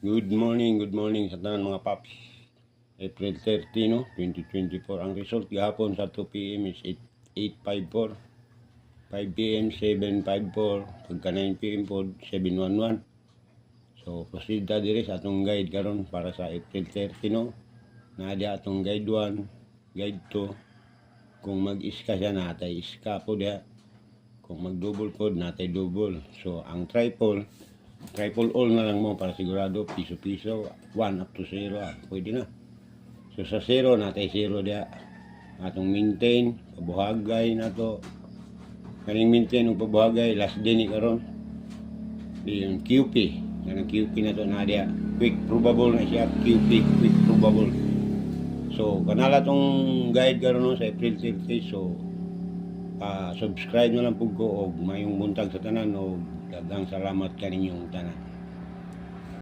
Good morning sa tanan mga paps. April 30, no? 2024. Ang result gahapon sa 2 p.m. is 854. 5 p.m. 754. Pagka 9 p.m. po 711. So, proceed ta diri sa atong guide karon para sa April 30, no? Naadi atong guide 1, guide 2. Kung mag-iska siya natay iska po dia. Kung mag-double po natay double. So, ang triple all na lang mo para sigurado piso-piso 1 up to 0 pwede na. So sa 0 natay 0 dia atong maintain pabuhagay na to kaning maintain og pabuhagay last day ni karon di yung QP ang QP na to na dia quick probable na siya QP quick probable. So kanala tong guide karon no, sa April 30. So subscribe na lang pug ko og mayong buntag sa tanan og daghang salamat kaninyong tanan.